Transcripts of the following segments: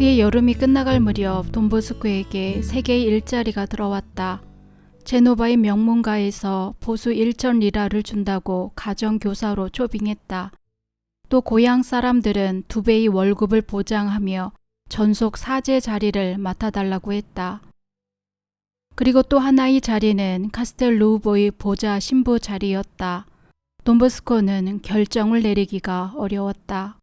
그의 여름이 끝나갈 무렵 돈보스코에게 3개의 일자리가 들어왔다. 제노바의 명문가에서 보수 1,000리라를 준다고 가정교사로 초빙했다. 또 고향 사람들은 2배의 월급을 보장하며 전속 사제 자리를 맡아달라고 했다. 그리고 또 하나의 자리는 카스텔루보의 보좌 신부 자리였다. 돈보스코는 결정을 내리기가 어려웠다.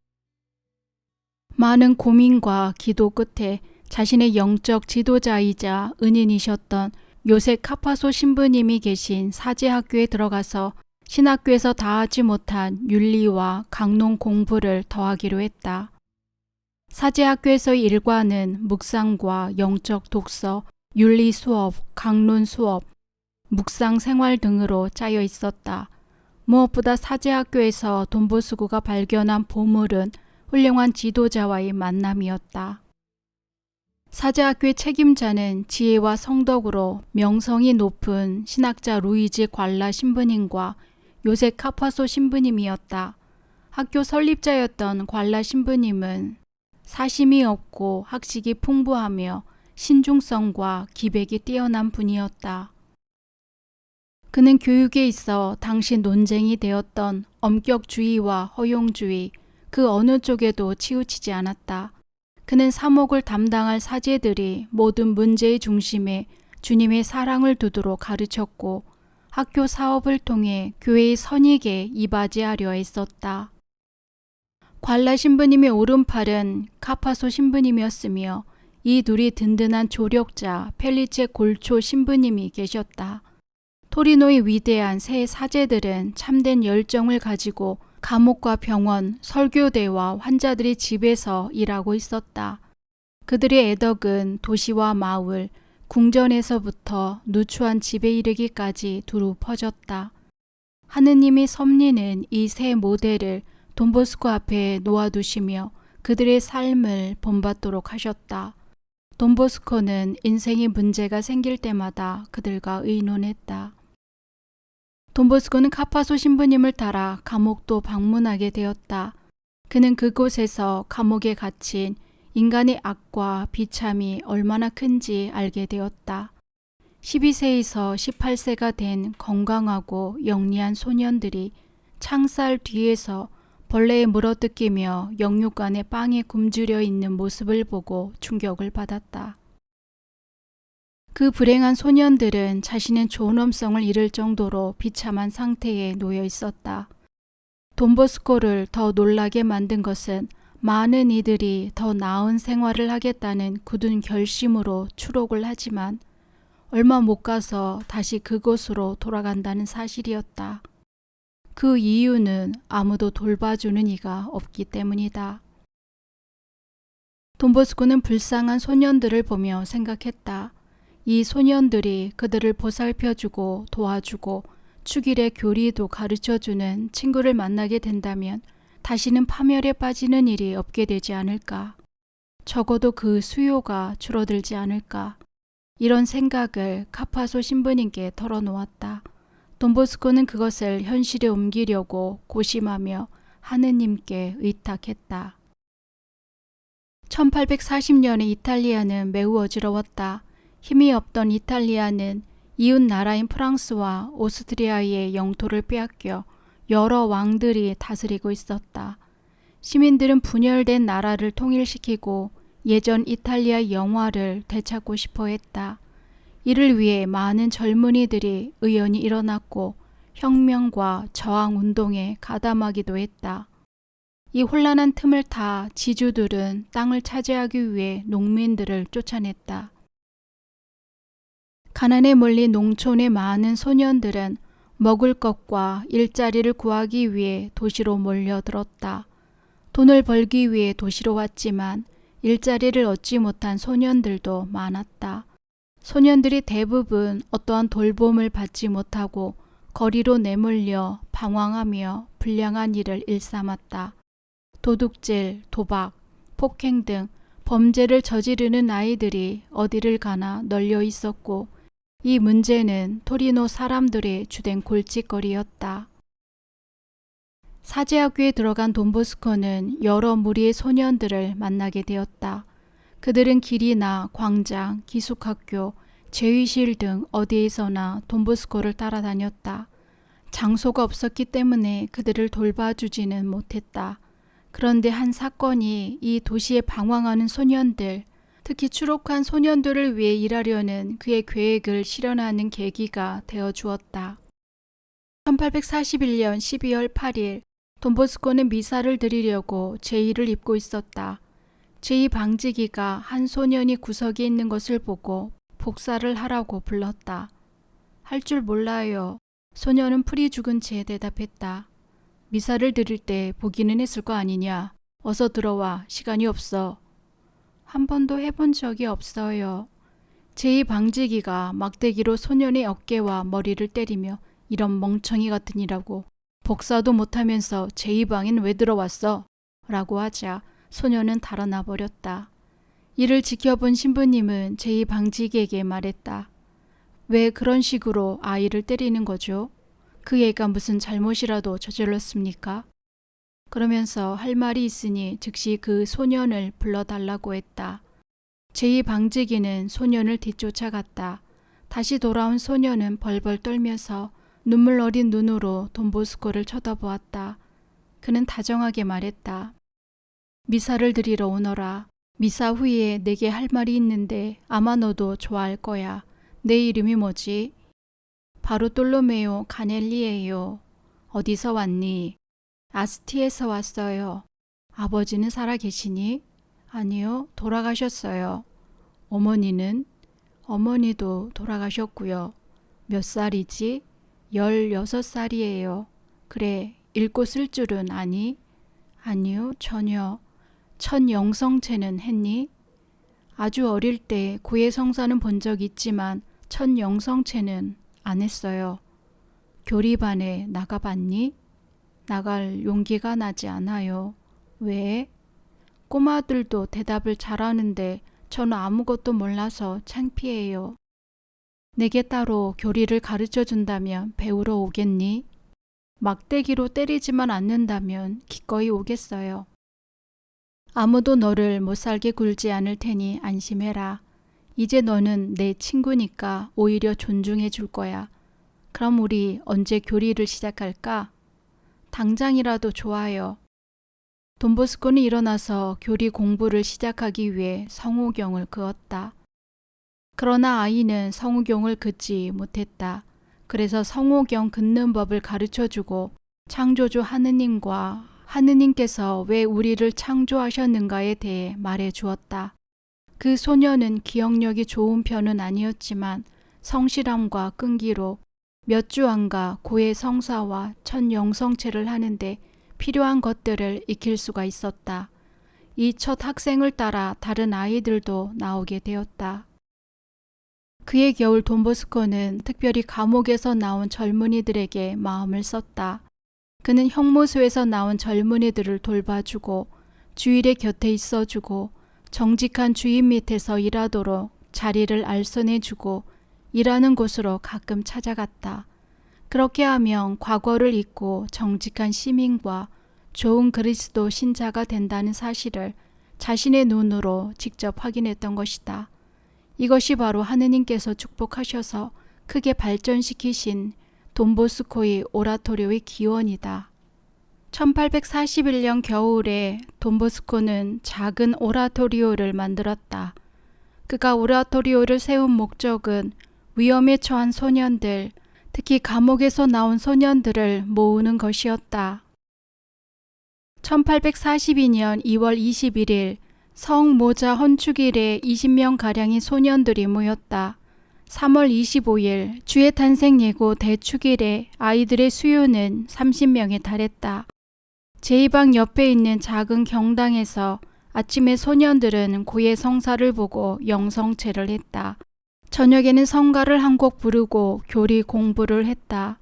많은 고민과 기도 끝에 자신의 영적 지도자이자 은인이셨던 요셉 카파소 신부님이 계신 사제학교에 들어가서 신학교에서 다하지 못한 윤리와 강론 공부를 더하기로 했다. 사제학교에서의 일과는 묵상과 영적 독서, 윤리 수업, 강론 수업, 묵상 생활 등으로 짜여 있었다. 무엇보다 사제학교에서 돈보스코가 발견한 보물은 훌륭한 지도자와의 만남이었다. 사제학교의 책임자는 지혜와 성덕으로 명성이 높은 신학자 루이지 관라 신부님과 요셉 카파소 신부님이었다. 학교 설립자였던 관라 신부님은 사심이 없고 학식이 풍부하며 신중성과 기백이 뛰어난 분이었다. 그는 교육에 있어 당시 논쟁이 되었던 엄격주의와 허용주의, 그 어느 쪽에도 치우치지 않았다. 그는 사목을 담당할 사제들이 모든 문제의 중심에 주님의 사랑을 두도록 가르쳤고 학교 사업을 통해 교회의 선익에 이바지하려 했었다. 관라 신부님의 오른팔은 카파소 신부님이었으며 이 둘이 든든한 조력자 펠리체 골초 신부님이 계셨다. 토리노의 위대한 새 사제들은 참된 열정을 가지고 감옥과 병원, 설교대와 환자들의 집에서 일하고 있었다. 그들의 애덕은 도시와 마을, 궁전에서부터 누추한 집에 이르기까지 두루 퍼졌다. 하느님의 섭리는 이 새 모델을 돈보스코 앞에 놓아두시며 그들의 삶을 본받도록 하셨다. 돈보스코는 인생의 문제가 생길 때마다 그들과 의논했다. 돈보스코는 카파소 신부님을 따라 감옥도 방문하게 되었다. 그는 그곳에서 감옥에 갇힌 인간의 악과 비참이 얼마나 큰지 알게 되었다. 12세에서 18세가 된 건강하고 영리한 소년들이 창살 뒤에서 벌레에 물어뜯기며 영육간의 빵에 굶주려 있는 모습을 보고 충격을 받았다. 그 불행한 소년들은 자신의 존엄성을 잃을 정도로 비참한 상태에 놓여 있었다. 돈보스코를 더 놀라게 만든 것은 많은 이들이 더 나은 생활을 하겠다는 굳은 결심으로 추록을 하지만 얼마 못 가서 다시 그곳으로 돌아간다는 사실이었다. 그 이유는 아무도 돌봐주는 이가 없기 때문이다. 돈보스코는 불쌍한 소년들을 보며 생각했다. 이 소년들이 그들을 보살펴주고 도와주고 축일의 교리도 가르쳐주는 친구를 만나게 된다면 다시는 파멸에 빠지는 일이 없게 되지 않을까. 적어도 그 수요가 줄어들지 않을까. 이런 생각을 카파소 신부님께 털어놓았다. 돈보스코는 그것을 현실에 옮기려고 고심하며 하느님께 의탁했다. 1840년에 이탈리아는 매우 어지러웠다. 힘이 없던 이탈리아는 이웃 나라인 프랑스와 오스트리아의 영토를 빼앗겨 여러 왕들이 다스리고 있었다. 시민들은 분열된 나라를 통일시키고 예전 이탈리아 영화를 되찾고 싶어 했다. 이를 위해 많은 젊은이들이 의연히 일어났고 혁명과 저항운동에 가담하기도 했다. 이 혼란한 틈을 타 지주들은 땅을 차지하기 위해 농민들을 쫓아냈다. 가난에 몰린 농촌의 많은 소년들은 먹을 것과 일자리를 구하기 위해 도시로 몰려들었다. 돈을 벌기 위해 도시로 왔지만 일자리를 얻지 못한 소년들도 많았다. 소년들이 대부분 어떠한 돌봄을 받지 못하고 거리로 내몰려 방황하며 불량한 일을 일삼았다. 도둑질, 도박, 폭행 등 범죄를 저지르는 아이들이 어디를 가나 널려 있었고 이 문제는 토리노 사람들의 주된 골칫거리였다. 사제학교에 들어간 돈보스코는 여러 무리의 소년들을 만나게 되었다. 그들은 길이나 광장, 기숙학교, 제위실 등 어디에서나 돈보스코를 따라다녔다. 장소가 없었기 때문에 그들을 돌봐주지는 못했다. 그런데 한 사건이 이 도시에 방황하는 소년들, 특히 추록한 소년들을 위해 일하려는 그의 계획을 실현하는 계기가 되어 주었다. 1841년 12월 8일 돈보스코는 미사를 드리려고 제의를 입고 있었다. 제의 방지기가 한 소년이 구석에 있는 것을 보고 복사를 하라고 불렀다. 할 줄 몰라요. 소년은 풀이 죽은 채 대답했다. 미사를 드릴 때 보기는 했을 거 아니냐. 어서 들어와. 시간이 없어. 한 번도 해본 적이 없어요. 제의 방지기가 막대기로 소년의 어깨와 머리를 때리며 이런 멍청이 같으니라고. 복사도 못하면서 제의 방엔 왜 들어왔어? 라고 하자 소년은 달아나 버렸다. 이를 지켜본 신부님은 제의 방지기에게 말했다. 왜 그런 식으로 아이를 때리는 거죠? 그 애가 무슨 잘못이라도 저질렀습니까? 그러면서 할 말이 있으니 즉시 그 소년을 불러달라고 했다. 제의 방지기는 소년을 뒤쫓아갔다. 다시 돌아온 소년은 벌벌 떨면서 눈물 어린 눈으로 돈보스코를 쳐다보았다. 그는 다정하게 말했다. 미사를 드리러 오너라. 미사 후에 내게 할 말이 있는데 아마 너도 좋아할 거야. 내 이름이 뭐지? 바르톨로메오 가넬리예요. 어디서 왔니? 아스티에서 왔어요. 아버지는 살아 계시니? 아니요, 돌아가셨어요. 어머니는? 어머니도 돌아가셨고요. 몇 살이지? 16살이에요. 그래, 읽고 쓸 줄은 아니? 아니요, 전혀. 첫 영성체는 했니? 아주 어릴 때 고해 성사는 본 적 있지만 첫 영성체는 안 했어요. 교리반에 나가봤니? 나갈 용기가 나지 않아요. 왜? 꼬마들도 대답을 잘하는데 저는 아무것도 몰라서 창피해요. 내게 따로 교리를 가르쳐 준다면 배우러 오겠니? 막대기로 때리지만 않는다면 기꺼이 오겠어요. 아무도 너를 못살게 굴지 않을 테니 안심해라. 이제 너는 내 친구니까 오히려 존중해 줄 거야. 그럼 우리 언제 교리를 시작할까? 당장이라도 좋아요. 돈보스코는 일어나서 교리 공부를 시작하기 위해 성호경을 그었다. 그러나 아이는 성호경을 긋지 못했다. 그래서 성호경 긋는 법을 가르쳐주고 창조주 하느님과 하느님께서 왜 우리를 창조하셨는가에 대해 말해 주었다. 그 소녀는 기억력이 좋은 편은 아니었지만 성실함과 끈기로 몇 주 안가 고해 성사와 첫 영성체를 하는데 필요한 것들을 익힐 수가 있었다. 이 첫 학생을 따라 다른 아이들도 나오게 되었다. 그해 겨울 돈보스코는 특별히 감옥에서 나온 젊은이들에게 마음을 썼다. 그는 형무소에서 나온 젊은이들을 돌봐주고 주일에 곁에 있어주고 정직한 주인 밑에서 일하도록 자리를 알선해주고 일하는 곳으로 가끔 찾아갔다. 그렇게 하면 과거를 잊고 정직한 시민과 좋은 그리스도 신자가 된다는 사실을 자신의 눈으로 직접 확인했던 것이다. 이것이 바로 하느님께서 축복하셔서 크게 발전시키신 돈보스코의 오라토리오의 기원이다. 1841년 겨울에 돈보스코는 작은 오라토리오를 만들었다. 그가 오라토리오를 세운 목적은 위험에 처한 소년들, 특히 감옥에서 나온 소년들을 모으는 것이었다. 1842년 2월 21일 성모자 헌축일에 20명가량의 소년들이 모였다. 3월 25일 주의 탄생 예고 대축일에 아이들의 수요는 30명에 달했다. 제2방 옆에 있는 작은 경당에서 아침에 소년들은 고해 성사를 보고 영성체를 했다. 저녁에는 성가를 한 곡 부르고 교리 공부를 했다.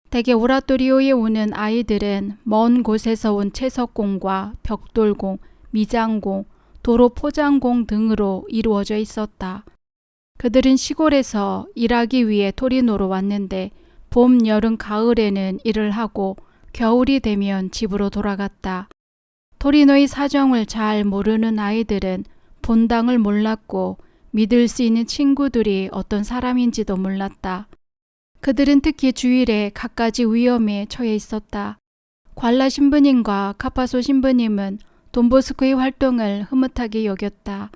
대개 오라토리오에 오는 아이들은 먼 곳에서 온 채석공과 벽돌공, 미장공, 도로 포장공 등으로 이루어져 있었다. 그들은 시골에서 일하기 위해 토리노로 왔는데 봄, 여름, 가을에는 일을 하고 겨울이 되면 집으로 돌아갔다. 토리노의 사정을 잘 모르는 아이들은 본당을 몰랐고 믿을 수 있는 친구들이 어떤 사람인지도 몰랐다. 그들은 특히 주일에 갖가지 위험에 처해 있었다. 관라 신부님과 카파소 신부님은 돈보스코의 활동을 흐뭇하게 여겼다.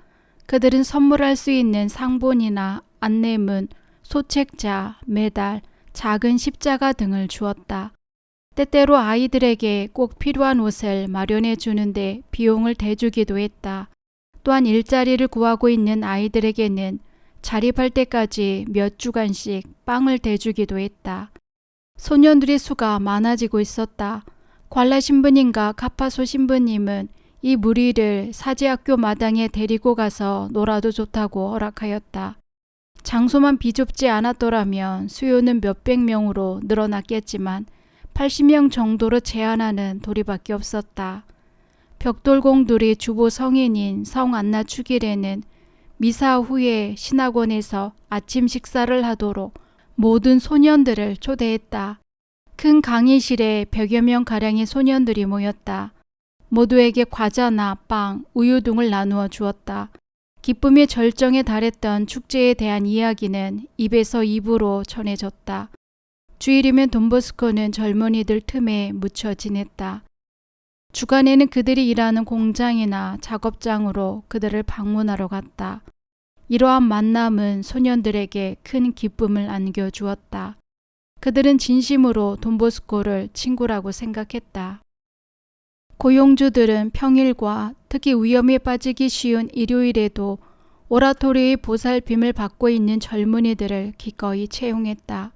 그들은 선물할 수 있는 상본이나 안내문, 소책자, 메달, 작은 십자가 등을 주었다. 때때로 아이들에게 꼭 필요한 옷을 마련해 주는데 비용을 대주기도 했다. 또한 일자리를 구하고 있는 아이들에게는 자립할 때까지 몇 주간씩 빵을 대주기도 했다. 소년들의 수가 많아지고 있었다. 관라 신부님과 카파소 신부님은 이 무리를 사제학교 마당에 데리고 가서 놀아도 좋다고 허락하였다. 장소만 비좁지 않았더라면 수요는 몇백 명으로 늘어났겠지만 80명 정도로 제한하는 도리밖에 없었다. 벽돌공들이 주보 성인인 성안나 축일에는 미사 후에 신학원에서 아침 식사를 하도록 모든 소년들을 초대했다. 큰 강의실에 100여 명가량의 소년들이 모였다. 모두에게 과자나 빵, 우유 등을 나누어 주었다. 기쁨의 절정에 달했던 축제에 대한 이야기는 입에서 입으로 전해졌다. 주일이면 돈보스코는 젊은이들 틈에 묻혀 지냈다. 주간에는 그들이 일하는 공장이나 작업장으로 그들을 방문하러 갔다. 이러한 만남은 소년들에게 큰 기쁨을 안겨주었다. 그들은 진심으로 돈보스코를 친구라고 생각했다. 고용주들은 평일과 특히 위험에 빠지기 쉬운 일요일에도 오라토리의 보살핌을 받고 있는 젊은이들을 기꺼이 채용했다.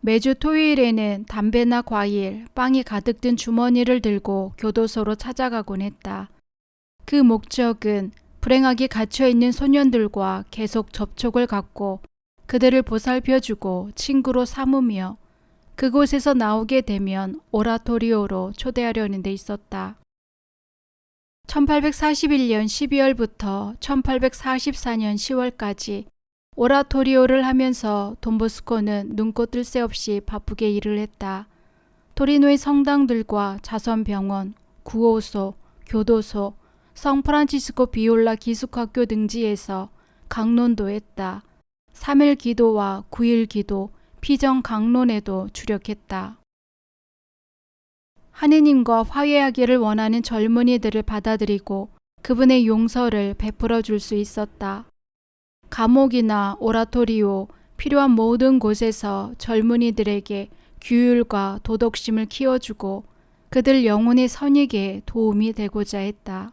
매주 토요일에는 담배나 과일, 빵이 가득 든 주머니를 들고 교도소로 찾아가곤 했다. 그 목적은 불행하게 갇혀있는 소년들과 계속 접촉을 갖고 그들을 보살펴주고 친구로 삼으며 그곳에서 나오게 되면 오라토리오로 초대하려는 데 있었다. 1841년 12월부터 1844년 10월까지 오라토리오를 하면서 돈보스코는 눈코 뜰 새 없이 바쁘게 일을 했다. 토리노의 성당들과 자선병원, 구호소, 교도소, 성프란치스코 비올라 기숙학교 등지에서 강론도 했다. 3일 기도와 9일 기도, 피정 강론에도 주력했다. 하느님과 화해하기를 원하는 젊은이들을 받아들이고 그분의 용서를 베풀어 줄 수 있었다. 감옥이나 오라토리오, 필요한 모든 곳에서 젊은이들에게 규율과 도덕심을 키워주고 그들 영혼의 선익에 도움이 되고자 했다.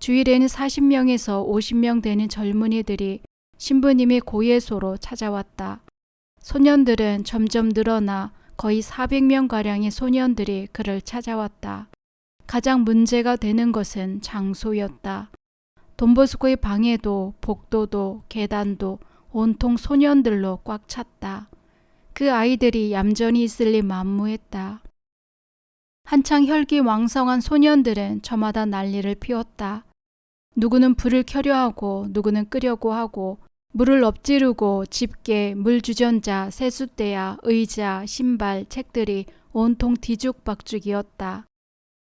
주일에는 40명에서 50명 되는 젊은이들이 신부님의 고예소로 찾아왔다. 소년들은 점점 늘어나 거의 400명가량의 소년들이 그를 찾아왔다. 가장 문제가 되는 것은 장소였다. 돈보스코의 방에도 복도도 계단도 온통 소년들로 꽉 찼다. 그 아이들이 얌전히 있을 리 만무했다. 한창 혈기왕성한 소년들은 저마다 난리를 피웠다. 누구는 불을 켜려 하고 누구는 끄려고 하고 물을 엎지르고 집게, 물주전자, 세숫대야, 의자, 신발, 책들이 온통 뒤죽박죽이었다.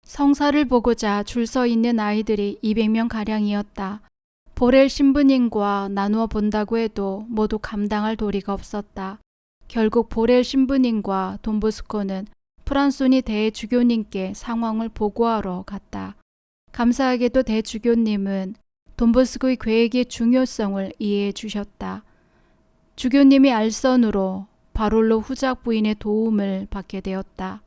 성사를 보고자 줄 서 있는 아이들이 200명가량이었다. 보렐 신부님과 나누어 본다고 해도 모두 감당할 도리가 없었다. 결국 보렐 신부님과 돈보스코는 프란소니 대주교님께 상황을 보고하러 갔다. 감사하게도 대주교님은 돈보스코의 계획의 중요성을 이해해 주셨다. 주교님이 알선으로 바롤로 후작 부인의 도움을 받게 되었다.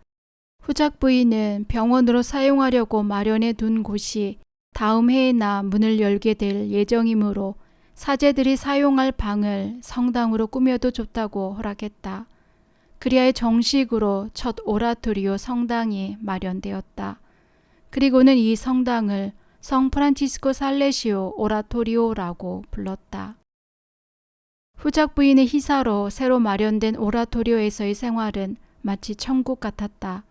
후작 부인은 병원으로 사용하려고 마련해 둔 곳이 다음 해에나 문을 열게 될 예정이므로 사제들이 사용할 방을 성당으로 꾸며도 좋다고 허락했다. 그리하여 정식으로 첫 오라토리오 성당이 마련되었다. 그리고는 이 성당을 성 프란치스코 살레시오 오라토리오라고 불렀다. 후작 부인의 희사로 새로 마련된 오라토리오에서의 생활은 마치 천국 같았다.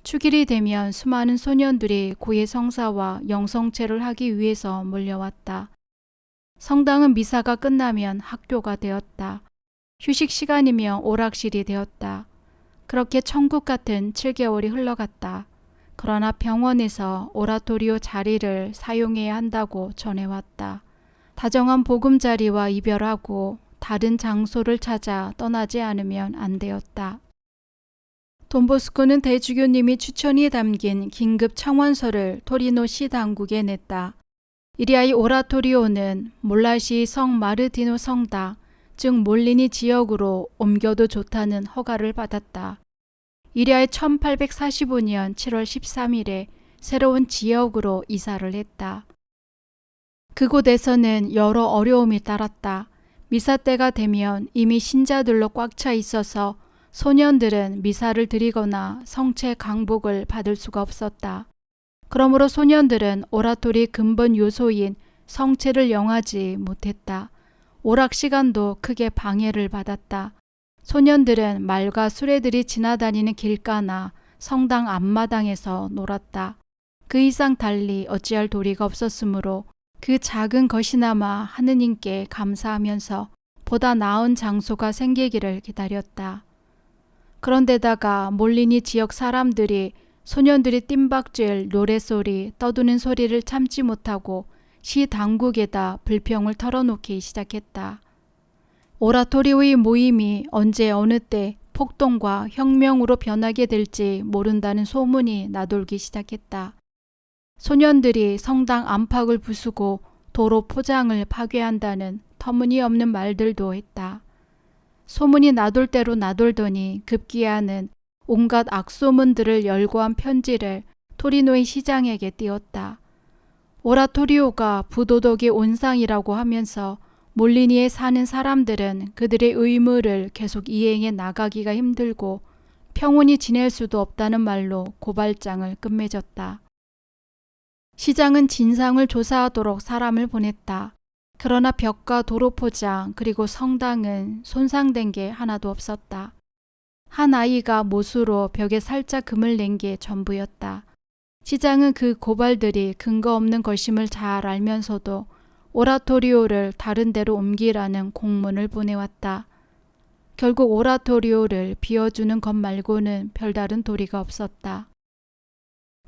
축일이 되면 수많은 소년들이 고해 성사와 영성체를 하기 위해서 몰려왔다. 성당은 미사가 끝나면 학교가 되었다. 휴식 시간이면 오락실이 되었다. 그렇게 천국 같은 7개월이 흘러갔다. 그러나 병원에서 오라토리오 자리를 사용해야 한다고 전해왔다. 다정한 보금자리와 이별하고 다른 장소를 찾아 떠나지 않으면 안 되었다. 돈보스코는 대주교님이 추천이 담긴 긴급 청원서를 토리노 시 당국에 냈다. 이리하이 오라토리오는 몰라시 성 마르티노 성당, 즉 몰리니 지역으로 옮겨도 좋다는 허가를 받았다. 이리하여 1845년 7월 13일에 새로운 지역으로 이사를 했다. 그곳에서는 여러 어려움이 따랐다. 미사 때가 되면 이미 신자들로 꽉 차 있어서 소년들은 미사를 드리거나 성체 강복을 받을 수가 없었다. 그러므로 소년들은 오라토리 근본 요소인 성체를 영하지 못했다. 오락 시간도 크게 방해를 받았다. 소년들은 말과 수레들이 지나다니는 길가나 성당 앞마당에서 놀았다. 그 이상 달리 어찌할 도리가 없었으므로 그 작은 것이나마 하느님께 감사하면서 보다 나은 장소가 생기기를 기다렸다. 그런데다가 몰리니 지역 사람들이 소년들이 뜀박질, 노래소리, 떠드는 소리를 참지 못하고 시 당국에다 불평을 털어놓기 시작했다. 오라토리오의 모임이 언제 어느 때 폭동과 혁명으로 변하게 될지 모른다는 소문이 나돌기 시작했다. 소년들이 성당 안팎을 부수고 도로 포장을 파괴한다는 터무니없는 말들도 했다. 소문이 나돌 대로 나돌더니 급기야는 온갖 악소문들을 열거한 편지를 토리노의 시장에게 띄웠다. 오라토리오가 부도덕의 온상이라고 하면서 몰리니에 사는 사람들은 그들의 의무를 계속 이행해 나가기가 힘들고 평온히 지낼 수도 없다는 말로 고발장을 끝맺었다. 시장은 진상을 조사하도록 사람을 보냈다. 그러나 벽과 도로 포장 그리고 성당은 손상된 게 하나도 없었다. 한 아이가 못으로 벽에 살짝 금을 낸 게 전부였다. 시장은 그 고발들이 근거 없는 것임을 잘 알면서도 오라토리오를 다른 데로 옮기라는 공문을 보내왔다. 결국 오라토리오를 비워주는 것 말고는 별다른 도리가 없었다.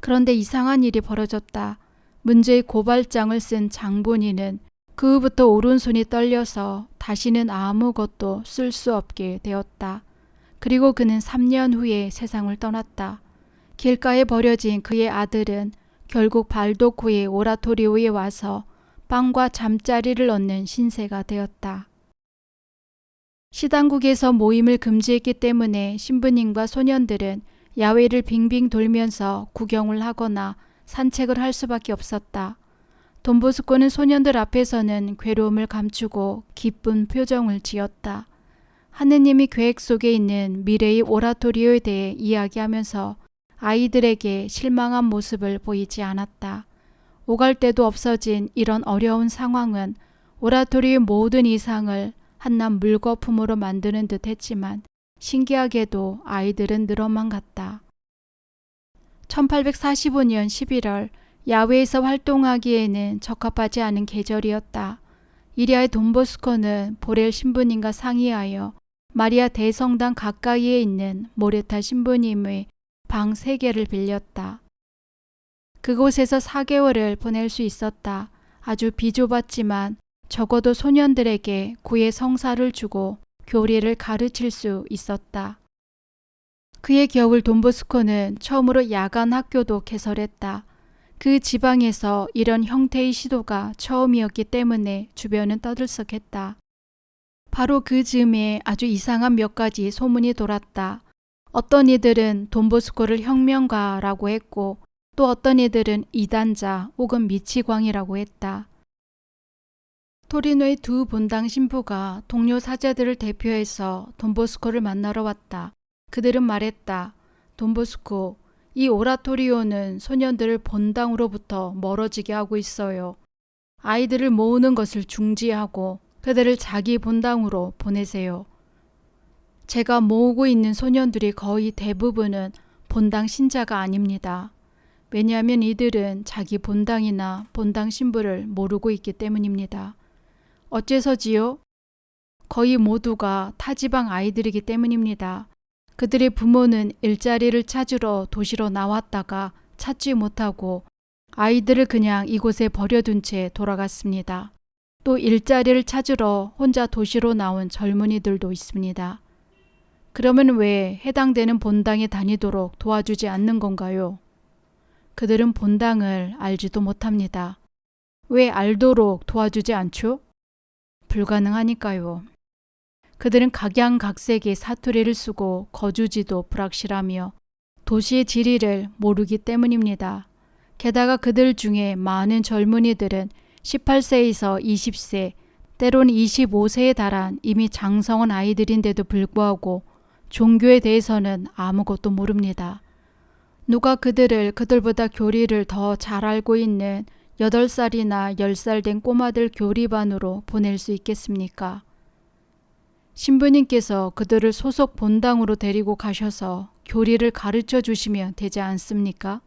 그런데 이상한 일이 벌어졌다. 문제의 고발장을 쓴 장본인은 그 후부터 오른손이 떨려서 다시는 아무것도 쓸 수 없게 되었다. 그리고 그는 3년 후에 세상을 떠났다. 길가에 버려진 그의 아들은 결국 발도쿠의 오라토리오에 와서 빵과 잠자리를 얻는 신세가 되었다. 시당국에서 모임을 금지했기 때문에 신부님과 소년들은 야외를 빙빙 돌면서 구경을 하거나 산책을 할 수밖에 없었다. 돈보스코는 소년들 앞에서는 괴로움을 감추고 기쁜 표정을 지었다. 하느님이 계획 속에 있는 미래의 오라토리오에 대해 이야기하면서 아이들에게 실망한 모습을 보이지 않았다. 오갈 데도 없어진 이런 어려운 상황은 오라토리의 모든 이상을 한낱 물거품으로 만드는 듯 했지만 신기하게도 아이들은 늘어만 갔다. 1845년 11월 야외에서 활동하기에는 적합하지 않은 계절이었다. 이리하여 돈보스코는 보렐 신부님과 상의하여 마리아 대성당 가까이에 있는 모레타 신부님의 방 3개를 빌렸다. 그곳에서 4개월을 보낼 수 있었다. 아주 비좁았지만 적어도 소년들에게 구의 성사를 주고 교리를 가르칠 수 있었다. 그의 겨울 돈보스코는 처음으로 야간 학교도 개설했다. 그 지방에서 이런 형태의 시도가 처음이었기 때문에 주변은 떠들썩했다. 바로 그 즈음에 아주 이상한 몇 가지 소문이 돌았다. 어떤 이들은 돈보스코를 혁명가라고 했고 또 어떤 이들은 이단자 혹은 미치광이라고 했다. 토리노의 두 본당 신부가 동료 사제들을 대표해서 돈보스코를 만나러 왔다. 그들은 말했다. 돈보스코, 이 오라토리오는 소년들을 본당으로부터 멀어지게 하고 있어요. 아이들을 모으는 것을 중지하고 그들을 자기 본당으로 보내세요. 제가 모으고 있는 소년들이 거의 대부분은 본당 신자가 아닙니다. 왜냐하면 이들은 자기 본당이나 본당 신부를 모르고 있기 때문입니다. 어째서지요? 거의 모두가 타지방 아이들이기 때문입니다. 그들의 부모는 일자리를 찾으러 도시로 나왔다가 찾지 못하고 아이들을 그냥 이곳에 버려둔 채 돌아갔습니다. 또 일자리를 찾으러 혼자 도시로 나온 젊은이들도 있습니다. 그러면 왜 해당되는 본당에 다니도록 도와주지 않는 건가요? 그들은 본당을 알지도 못합니다. 왜 알도록 도와주지 않죠? 불가능하니까요. 그들은 각양각색의 사투리를 쓰고 거주지도 불확실하며 도시의 지리를 모르기 때문입니다. 게다가 그들 중에 많은 젊은이들은 18세에서 20세, 때론 25세에 달한 이미 장성한 아이들인데도 불구하고 종교에 대해서는 아무것도 모릅니다. 누가 그들보다 교리를 더 잘 알고 있는 8살이나 10살 된 꼬마들 교리반으로 보낼 수 있겠습니까? 신부님께서 그들을 소속 본당으로 데리고 가셔서 교리를 가르쳐 주시면 되지 않습니까?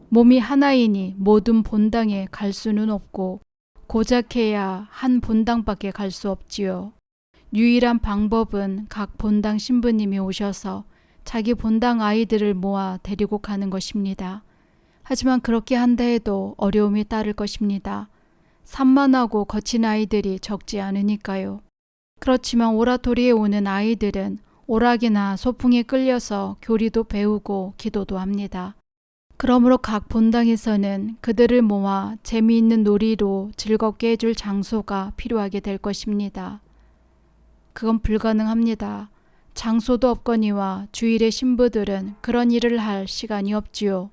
몸이 하나이니 모든 본당에 갈 수는 없고 고작해야 한 본당밖에 갈 수 없지요. 유일한 방법은 각 본당 신부님이 오셔서 자기 본당 아이들을 모아 데리고 가는 것입니다. 하지만 그렇게 한다 해도 어려움이 따를 것입니다. 산만하고 거친 아이들이 적지 않으니까요. 그렇지만 오라토리에 오는 아이들은 오락이나 소풍에 끌려서 교리도 배우고 기도도 합니다. 그러므로 각 본당에서는 그들을 모아 재미있는 놀이로 즐겁게 해줄 장소가 필요하게 될 것입니다. 그건 불가능합니다. 장소도 없거니와 주일의 신부들은 그런 일을 할 시간이 없지요.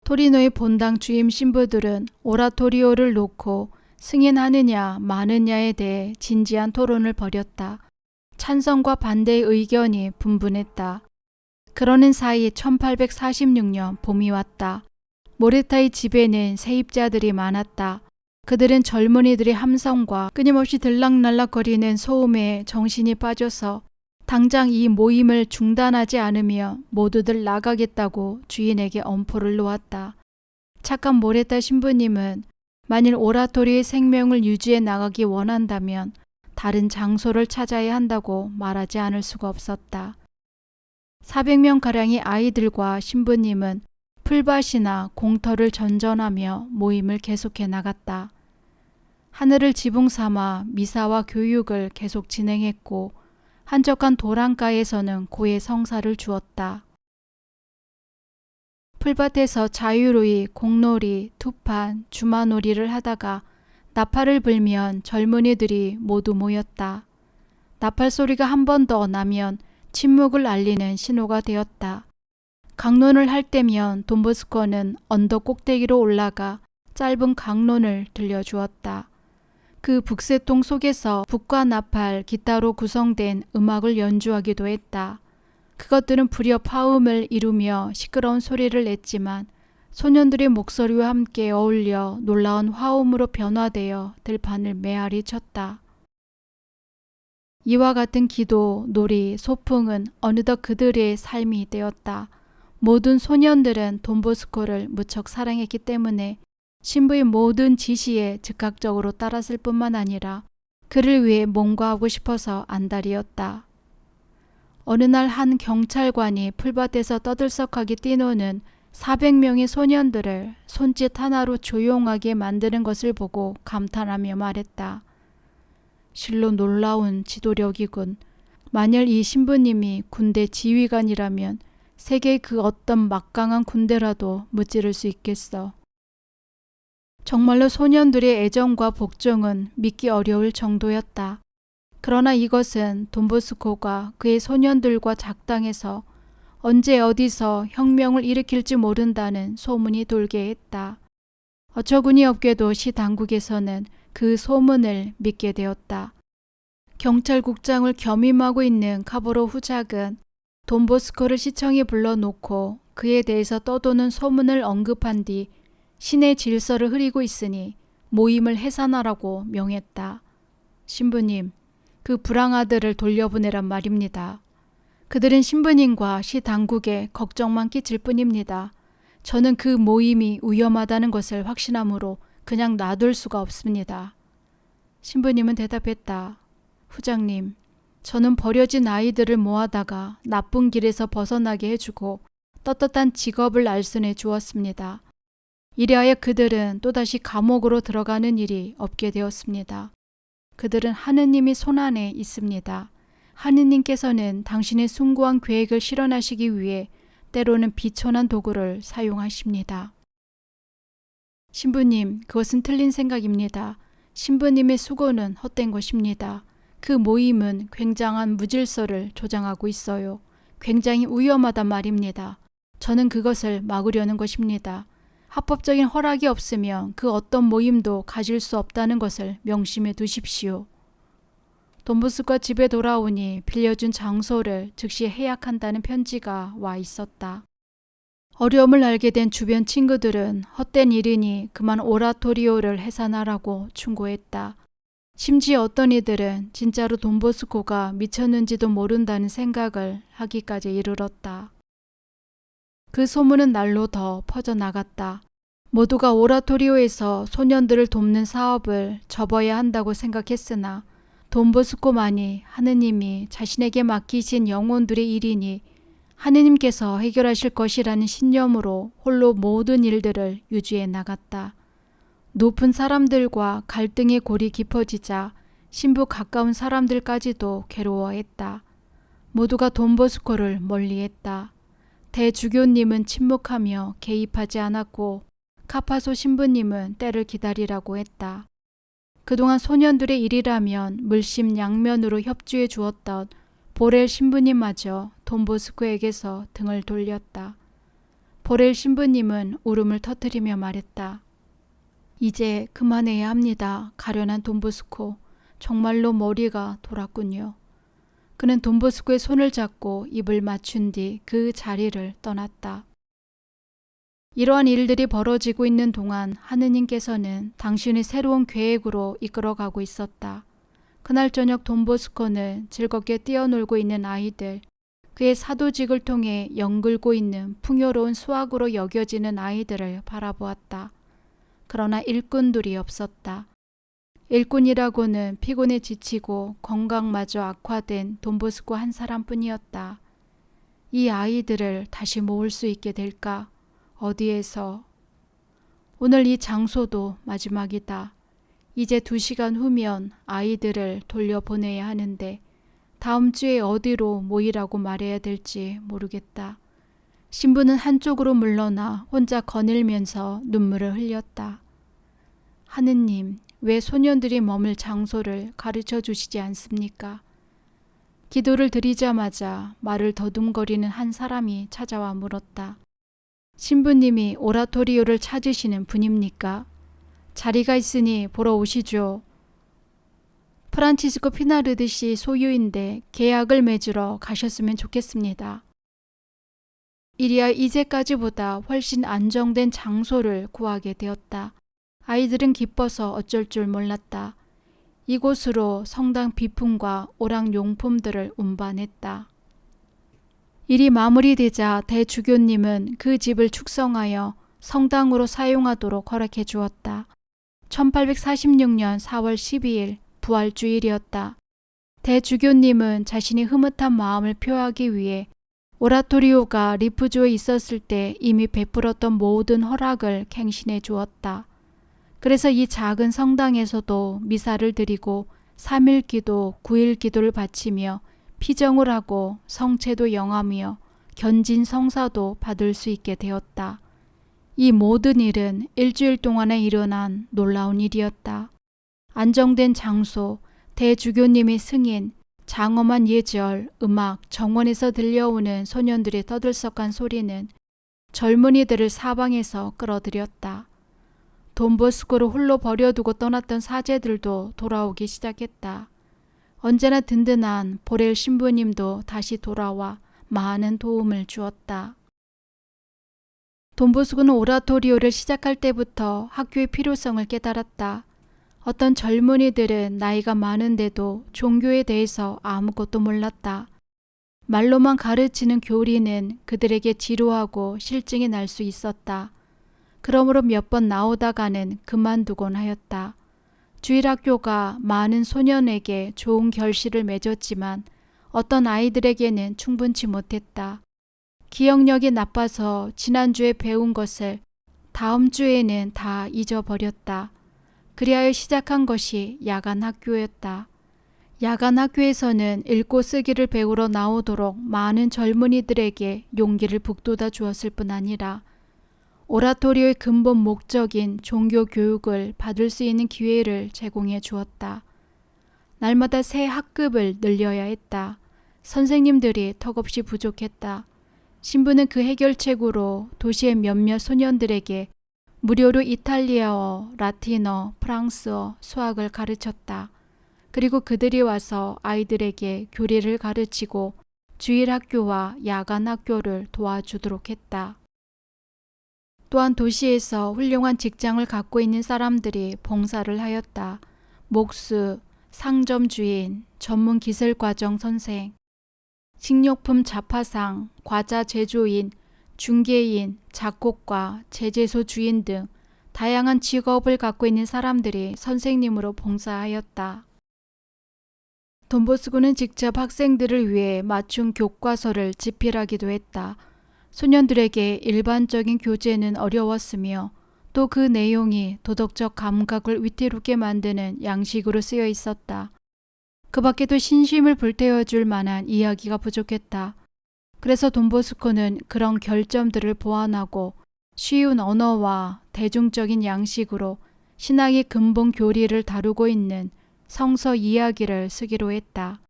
토리노의 본당 주임 신부들은 오라토리오를 놓고 승인하느냐 마느냐에 대해 진지한 토론을 벌였다. 찬성과 반대의 의견이 분분했다. 그러는 사이 1846년 봄이 왔다. 모레타의 집에는 세입자들이 많았다. 그들은 젊은이들의 함성과 끊임없이 들락날락거리는 소음에 정신이 빠져서 당장 이 모임을 중단하지 않으며 모두들 나가겠다고 주인에게 엄포를 놓았다. 착한 모레타 신부님은 만일 오라토리의 생명을 유지해 나가기 원한다면 다른 장소를 찾아야 한다고 말하지 않을 수가 없었다. 400명가량의 아이들과 신부님은 풀밭이나 공터를 전전하며 모임을 계속해 나갔다. 하늘을 지붕 삼아 미사와 교육을 계속 진행했고 한적한 도랑가에서는 고해 성사를 주었다. 풀밭에서 자유로이 공놀이, 투판, 주마놀이를 하다가 나팔을 불면 젊은이들이 모두 모였다. 나팔 소리가 한 번 더 나면 침묵을 알리는 신호가 되었다. 강론을 할 때면 돈보스코는 언덕 꼭대기로 올라가 짧은 강론을 들려주었다. 그 북새통 속에서 북과 나팔, 기타로 구성된 음악을 연주하기도 했다. 그것들은 불여 파음을 이루며 시끄러운 소리를 냈지만 소년들의 목소리와 함께 어울려 놀라운 화음으로 변화되어 들판을 메아리 쳤다. 이와 같은 기도, 놀이, 소풍은 어느덧 그들의 삶이 되었다. 모든 소년들은 돈보스코를 무척 사랑했기 때문에 신부의 모든 지시에 즉각적으로 따랐을 뿐만 아니라 그를 위해 뭔가하고 싶어서 안달이었다. 어느 날 한 경찰관이 풀밭에서 떠들썩하게 뛰노는 400명의 소년들을 손짓 하나로 조용하게 만드는 것을 보고 감탄하며 말했다. 실로 놀라운 지도력이군. 만일 이 신부님이 군대 지휘관이라면 세계의 그 어떤 막강한 군대라도 무찌를 수 있겠어. 정말로 소년들의 애정과 복종은 믿기 어려울 정도였다. 그러나 이것은 돈보스코가 그의 소년들과 작당해서 언제 어디서 혁명을 일으킬지 모른다는 소문이 돌게 했다. 어처구니 없게도 시 당국에서는 그 소문을 믿게 되었다. 경찰국장을 겸임하고 있는 카보로 후작은 돈보스코를 시청에 불러놓고 그에 대해서 떠도는 소문을 언급한 뒤 신의 질서를 흐리고 있으니 모임을 해산하라고 명했다. 신부님, 그 불황아들을 돌려보내란 말입니다. 그들은 신부님과 시 당국에 걱정만 끼칠 뿐입니다. 저는 그 모임이 위험하다는 것을 확신하므로 그냥 놔둘 수가 없습니다. 신부님은 대답했다. 후장님, 저는 버려진 아이들을 모아다가 나쁜 길에서 벗어나게 해주고 떳떳한 직업을 알선해 주었습니다. 이리하여 그들은 또다시 감옥으로 들어가는 일이 없게 되었습니다. 그들은 하느님이 손안에 있습니다. 하느님께서는 당신의 숭고한 계획을 실현하시기 위해 때로는 비천한 도구를 사용하십니다. 신부님, 그것은 틀린 생각입니다. 신부님의 수고는 헛된 것입니다. 그 모임은 굉장한 무질서를 조장하고 있어요. 굉장히 위험하단 말입니다. 저는 그것을 막으려는 것입니다. 합법적인 허락이 없으면 그 어떤 모임도 가질 수 없다는 것을 명심해 두십시오. 돈보스코가 집에 돌아오니 빌려준 장소를 즉시 해약한다는 편지가 와 있었다. 어려움을 알게 된 주변 친구들은 헛된 일이니 그만 오라토리오를 해산하라고 충고했다. 심지어 어떤 이들은 진짜로 돈보스코가 미쳤는지도 모른다는 생각을 하기까지 이르렀다. 그 소문은 날로 더 퍼져나갔다. 모두가 오라토리오에서 소년들을 돕는 사업을 접어야 한다고 생각했으나 돈보스코만이 하느님이 자신에게 맡기신 영혼들의 일이니 하느님께서 해결하실 것이라는 신념으로 홀로 모든 일들을 유지해 나갔다. 높은 사람들과 갈등의 골이 깊어지자 신부 가까운 사람들까지도 괴로워했다. 모두가 돈보스코를 멀리했다. 대주교님은 침묵하며 개입하지 않았고 카파소 신부님은 때를 기다리라고 했다. 그동안 소년들의 일이라면 물심양면으로 협조해 주었던 보렐 신부님마저 돈보스코에게서 등을 돌렸다. 보렐 신부님은 울음을 터뜨리며 말했다. 이제 그만해야 합니다. 가련한 돈보스코. 정말로 머리가 돌았군요. 그는 돈보스코의 손을 잡고 입을 맞춘 뒤 그 자리를 떠났다. 이러한 일들이 벌어지고 있는 동안 하느님께서는 당신의 새로운 계획으로 이끌어가고 있었다. 그날 저녁 돈보스코는 즐겁게 뛰어놀고 있는 아이들, 그의 사도직을 통해 연글고 있는 풍요로운 수학으로 여겨지는 아이들을 바라보았다. 그러나 일꾼들이 없었다. 일꾼이라고는 피곤에 지치고 건강마저 악화된 돈보스코 한 사람뿐이었다. 이 아이들을 다시 모을 수 있게 될까? 어디에서? 오늘 이 장소도 마지막이다. 이제 2시간 후면 아이들을 돌려보내야 하는데 다음 주에 어디로 모이라고 말해야 될지 모르겠다. 신부는 한쪽으로 물러나 혼자 거닐면서 눈물을 흘렸다. 하느님, 왜 소년들이 머물 장소를 가르쳐 주시지 않습니까? 기도를 드리자마자 말을 더듬거리는 한 사람이 찾아와 물었다. 신부님이 오라토리오를 찾으시는 분입니까? 자리가 있으니 보러 오시죠. 프란치스코 피나르드시 소유인데 계약을 맺으러 가셨으면 좋겠습니다. 이리야 이제까지보다 훨씬 안정된 장소를 구하게 되었다. 아이들은 기뻐서 어쩔 줄 몰랐다. 이곳으로 성당 비품과 오락 용품들을 운반했다. 일이 마무리되자 대주교님은 그 집을 축성하여 성당으로 사용하도록 허락해 주었다. 1846년 4월 12일 부활주일이었다. 대주교님은 자신이 흐뭇한 마음을 표하기 위해 오라토리오가 리프조에 있었을 때 이미 베풀었던 모든 허락을 갱신해 주었다. 그래서 이 작은 성당에서도 미사를 드리고 3일 기도, 9일 기도를 바치며 피정을 하고 성체도 영하며 견진 성사도 받을 수 있게 되었다. 이 모든 일은 일주일 동안에 일어난 놀라운 일이었다. 안정된 장소, 대주교님의 승인, 장엄한 예절, 음악, 정원에서 들려오는 소년들의 떠들썩한 소리는 젊은이들을 사방에서 끌어들였다. 돈보스코를 홀로 버려두고 떠났던 사제들도 돌아오기 시작했다. 언제나 든든한 보렐 신부님도 다시 돌아와 많은 도움을 주었다. 돈보스코는 오라토리오를 시작할 때부터 학교의 필요성을 깨달았다. 어떤 젊은이들은 나이가 많은데도 종교에 대해서 아무것도 몰랐다. 말로만 가르치는 교리는 그들에게 지루하고 실증이 날 수 있었다. 그러므로 몇 번 나오다가는 그만두곤 하였다. 주일학교가 많은 소년에게 좋은 결실을 맺었지만 어떤 아이들에게는 충분치 못했다. 기억력이 나빠서 지난주에 배운 것을 다음 주에는 다 잊어버렸다. 그리하여 시작한 것이 야간 학교였다. 야간 학교에서는 읽고 쓰기를 배우러 나오도록 많은 젊은이들에게 용기를 북돋아 주었을 뿐 아니라 오라토리오의 근본 목적인 종교 교육을 받을 수 있는 기회를 제공해 주었다. 날마다 새 학급을 늘려야 했다. 선생님들이 턱없이 부족했다. 신부는 그 해결책으로 도시의 몇몇 소년들에게 무료로 이탈리아어, 라틴어, 프랑스어, 수학을 가르쳤다. 그리고 그들이 와서 아이들에게 교리를 가르치고 주일학교와 야간학교를 도와주도록 했다. 또한 도시에서 훌륭한 직장을 갖고 있는 사람들이 봉사를 하였다. 목수, 상점 주인, 전문 기술과정 선생, 식료품 자파상, 과자 제조인, 중개인, 작곡가, 제재소 주인 등 다양한 직업을 갖고 있는 사람들이 선생님으로 봉사하였다. 돈보스코는 직접 학생들을 위해 맞춤 교과서를 집필하기도 했다. 소년들에게 일반적인 교재는 어려웠으며 또 그 내용이 도덕적 감각을 위태롭게 만드는 양식으로 쓰여 있었다. 그 밖에도 신심을 불태워줄 만한 이야기가 부족했다. 그래서 돈보스코는 그런 결점들을 보완하고 쉬운 언어와 대중적인 양식으로 신앙의 근본 교리를 다루고 있는 성서 이야기를 쓰기로 했다.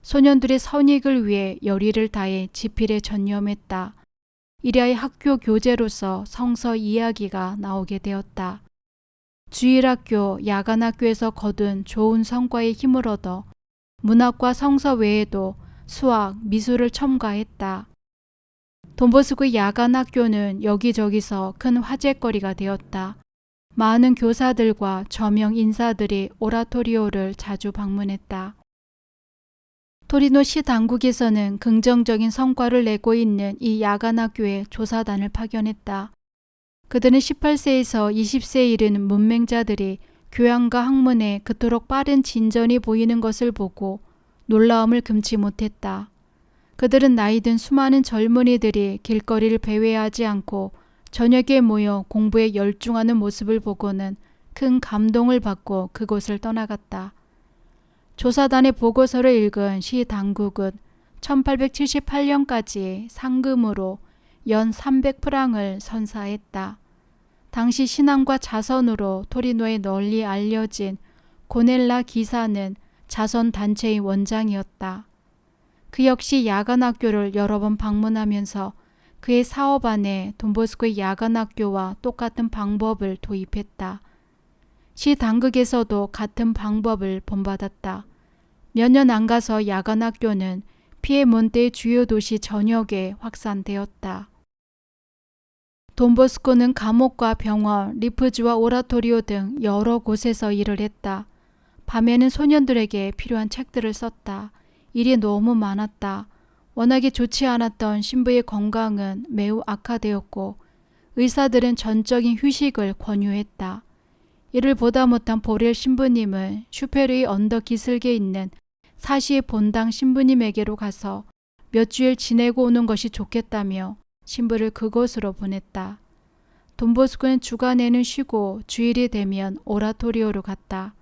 소년들의 선익을 위해 열의를 다해 집필에 전념했다. 이리하여 학교 교재로서 성서 이야기가 나오게 되었다. 주일학교, 야간학교에서 거둔 좋은 성과의 힘을 얻어 문학과 성서 외에도 수학, 미술을 첨가했다. 돈보스코의 야간학교는 여기저기서 큰 화제거리가 되었다. 많은 교사들과 저명 인사들이 오라토리오를 자주 방문했다. 토리노 시 당국에서는 긍정적인 성과를 내고 있는 이 야간학교에 조사단을 파견했다. 그들은 18세에서 20세에 이르는 문맹자들이 교양과 학문에 그토록 빠른 진전이 보이는 것을 보고 놀라움을 금치 못했다. 그들은 나이든 수많은 젊은이들이 길거리를 배회하지 않고 저녁에 모여 공부에 열중하는 모습을 보고는 큰 감동을 받고 그곳을 떠나갔다. 조사단의 보고서를 읽은 시 당국은 1878년까지 상금으로 연 300프랑을 선사했다. 당시 신앙과 자선으로 토리노에 널리 알려진 고넬라 기사는 자선단체의 원장이었다. 그 역시 야간학교를 여러 번 방문하면서 그의 사업 안에 돈보스코의 야간학교와 똑같은 방법을 도입했다. 시 당국에서도 같은 방법을 본받았다. 몇 년 안 가서 야간학교는 피에몬테의 주요 도시 전역에 확산되었다. 돈보스코는 감옥과 병원, 리프지와 오라토리오 등 여러 곳에서 일을 했다. 밤에는 소년들에게 필요한 책들을 썼다. 일이 너무 많았다. 워낙에 좋지 않았던 신부의 건강은 매우 악화되었고 의사들은 전적인 휴식을 권유했다. 이를 보다 못한 보렐 신부님은 슈페르의 언덕 기슭에 있는 사시의 본당 신부님에게로 가서 몇 주일 지내고 오는 것이 좋겠다며 신부를 그곳으로 보냈다. 돈보스코는 주간에는 쉬고 주일이 되면 오라토리오로 갔다.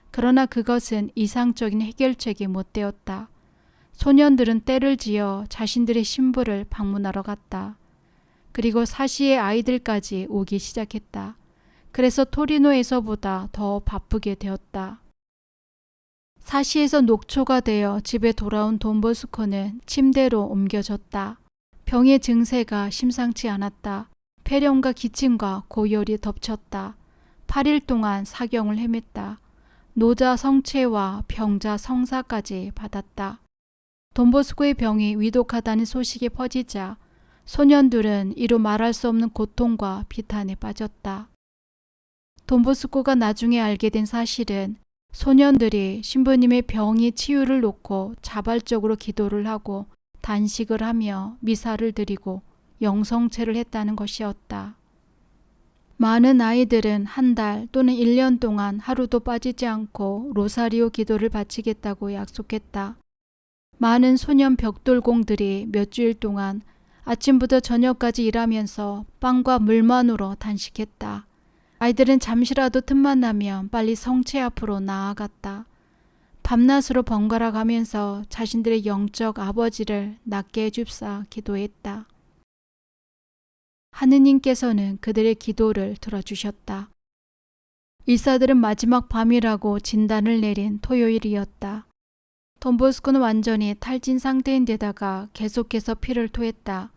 그러나 그것은 이상적인 해결책이 못 되었다. 소년들은 때를 지어 자신들의 신부를 방문하러 갔다. 그리고 사시의 아이들까지 오기 시작했다. 그래서 토리노에서보다 더 바쁘게 되었다. 사시에서 녹초가 되어 집에 돌아온 돈보스코는 침대로 옮겨졌다. 병의 증세가 심상치 않았다. 폐렴과 기침과 고열이 덮쳤다. 8일 동안 사경을 헤맸다. 노자 성체와 병자 성사까지 받았다. 돈보스코의 병이 위독하다는 소식이 퍼지자 소년들은 이루 말할 수 없는 고통과 비탄에 빠졌다. 돈보스코가 나중에 알게 된 사실은 소년들이 신부님의 병이 치유를 놓고 자발적으로 기도를 하고 단식을 하며 미사를 드리고 영성체를 했다는 것이었다. 많은 아이들은 한 달 또는 1년 동안 하루도 빠지지 않고 로사리오 기도를 바치겠다고 약속했다. 많은 소년 벽돌공들이 몇 주일 동안 아침부터 저녁까지 일하면서 빵과 물만으로 단식했다. 아이들은 잠시라도 틈만 나면 빨리 성체 앞으로 나아갔다. 밤낮으로 번갈아 가면서 자신들의 영적 아버지를 낫게 해줍사 기도했다. 하느님께서는 그들의 기도를 들어주셨다. 의사들은 마지막 밤이라고 진단을 내린 토요일이었다. 돈보스코는 완전히 탈진 상태인 데다가 계속해서 피를 토했다.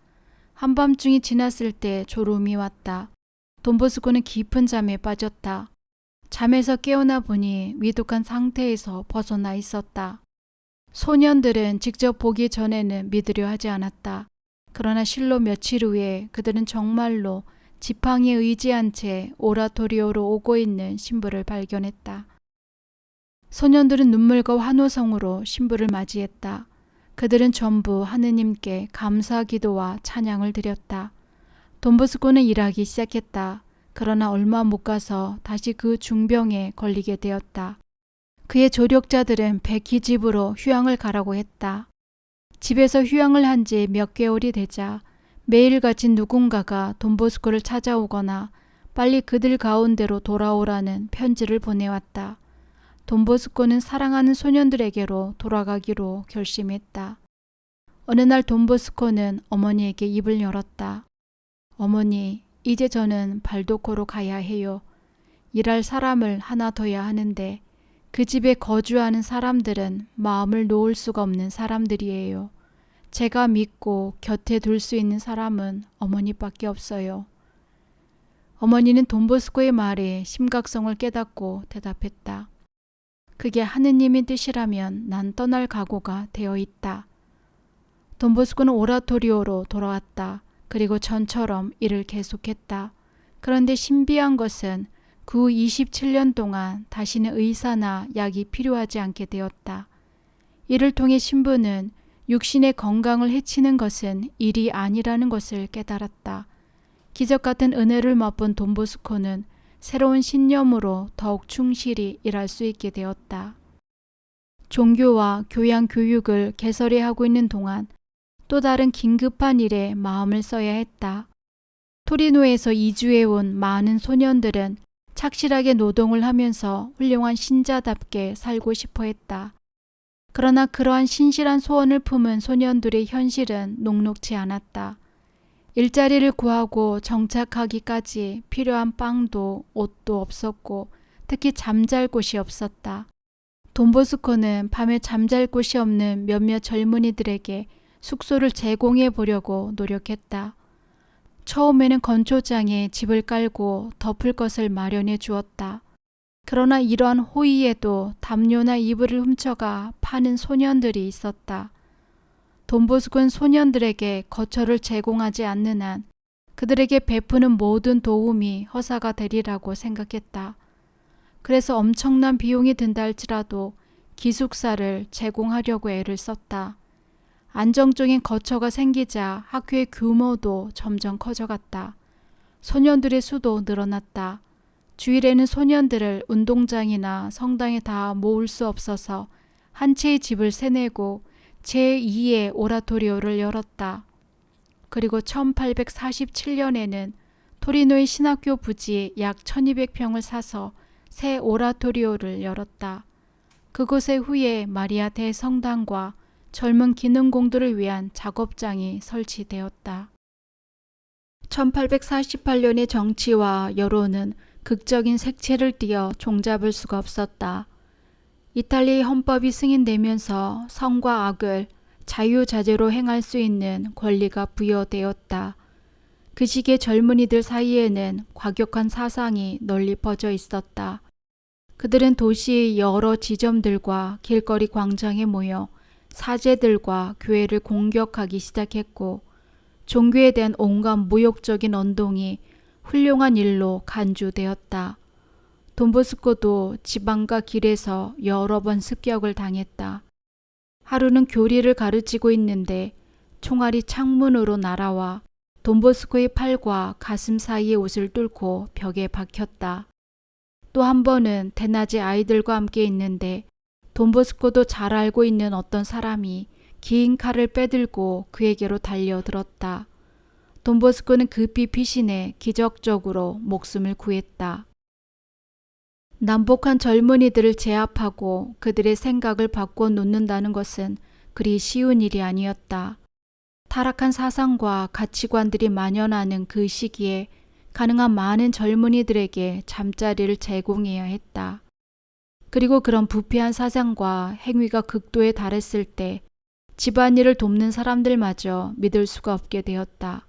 한밤중이 지났을 때 졸음이 왔다. 돈보스코는 깊은 잠에 빠졌다. 잠에서 깨어나 보니 위독한 상태에서 벗어나 있었다. 소년들은 직접 보기 전에는 믿으려 하지 않았다. 그러나 실로 며칠 후에 그들은 정말로 지팡이에 의지한 채 오라토리오로 오고 있는 신부를 발견했다. 소년들은 눈물과 환호성으로 신부를 맞이했다. 그들은 전부 하느님께 감사 기도와 찬양을 드렸다. 돈보스코는 일하기 시작했다. 그러나 얼마 못 가서 다시 그 중병에 걸리게 되었다. 그의 조력자들은 백희 집으로 휴양을 가라고 했다. 집에서 휴양을 한 지 몇 개월이 되자 매일같이 누군가가 돈보스코를 찾아오거나 빨리 그들 가운데로 돌아오라는 편지를 보내왔다. 돈보스코는 사랑하는 소년들에게로 돌아가기로 결심했다. 어느 날 돈보스코는 어머니에게 입을 열었다. 어머니, 이제 저는 발도코로 가야 해요. 일할 사람을 하나 둬야 하는데 그 집에 거주하는 사람들은 마음을 놓을 수가 없는 사람들이에요. 제가 믿고 곁에 둘 수 있는 사람은 어머니밖에 없어요. 어머니는 돈보스코의 말에 심각성을 깨닫고 대답했다. 그게 하느님의 뜻이라면 난 떠날 각오가 되어 있다. 돈보스코는 오라토리오로 돌아왔다. 그리고 전처럼 일을 계속했다. 그런데 신비한 것은 그 후 27년 동안 다시는 의사나 약이 필요하지 않게 되었다. 이를 통해 신부는 육신의 건강을 해치는 것은 일이 아니라는 것을 깨달았다. 기적 같은 은혜를 맛본 돈보스코는 새로운 신념으로 더욱 충실히 일할 수 있게 되었다. 종교와 교양 교육을 개설해 하고 있는 동안 또 다른 긴급한 일에 마음을 써야 했다. 토리노에서 이주해온 많은 소년들은 착실하게 노동을 하면서 훌륭한 신자답게 살고 싶어 했다. 그러나 그러한 신실한 소원을 품은 소년들의 현실은 녹록지 않았다. 일자리를 구하고 정착하기까지 필요한 빵도 옷도 없었고 특히 잠잘 곳이 없었다. 돈보스코는 밤에 잠잘 곳이 없는 몇몇 젊은이들에게 숙소를 제공해 보려고 노력했다. 처음에는 건초장에 집을 깔고 덮을 것을 마련해 주었다. 그러나 이러한 호의에도 담요나 이불을 훔쳐가 파는 소년들이 있었다. 돈보스코는 소년들에게 거처를 제공하지 않는 한 그들에게 베푸는 모든 도움이 허사가 되리라고 생각했다. 그래서 엄청난 비용이 든다 할지라도 기숙사를 제공하려고 애를 썼다. 안정적인 거처가 생기자 학교의 규모도 점점 커져갔다. 소년들의 수도 늘어났다. 주일에는 소년들을 운동장이나 성당에 다 모을 수 없어서 한 채의 집을 세내고 제2의 오라토리오를 열었다. 그리고 1847년에는 토리노의 신학교 부지에 약 1200평을 사서 새 오라토리오를 열었다. 그곳에 후에 마리아 대성당과 젊은 기능공들을 위한 작업장이 설치되었다. 1848년의 정치와 여론은 극적인 색채를 띠어 종잡을 수가 없었다. 이탈리아의 헌법이 승인되면서 성과 악을 자유자재로 행할 수 있는 권리가 부여되었다. 그 시기에 젊은이들 사이에는 과격한 사상이 널리 퍼져 있었다. 그들은 도시의 여러 지점들과 길거리 광장에 모여 사제들과 교회를 공격하기 시작했고 종교에 대한 온갖 모욕적인 언동이 훌륭한 일로 간주되었다. 돈보스코도 지방과 길에서 여러 번 습격을 당했다. 하루는 교리를 가르치고 있는데 총알이 창문으로 날아와 돈보스코의 팔과 가슴 사이의 옷을 뚫고 벽에 박혔다. 또 한 번은 대낮에 아이들과 함께 있는데 돈보스코도 잘 알고 있는 어떤 사람이 긴 칼을 빼들고 그에게로 달려들었다. 돈보스코는 급히 피신해 기적적으로 목숨을 구했다. 난폭한 젊은이들을 제압하고 그들의 생각을 바꿔놓는다는 것은 그리 쉬운 일이 아니었다. 타락한 사상과 가치관들이 만연하는 그 시기에 가능한 많은 젊은이들에게 잠자리를 제공해야 했다. 그리고 그런 부패한 사상과 행위가 극도에 달했을 때 집안일을 돕는 사람들마저 믿을 수가 없게 되었다.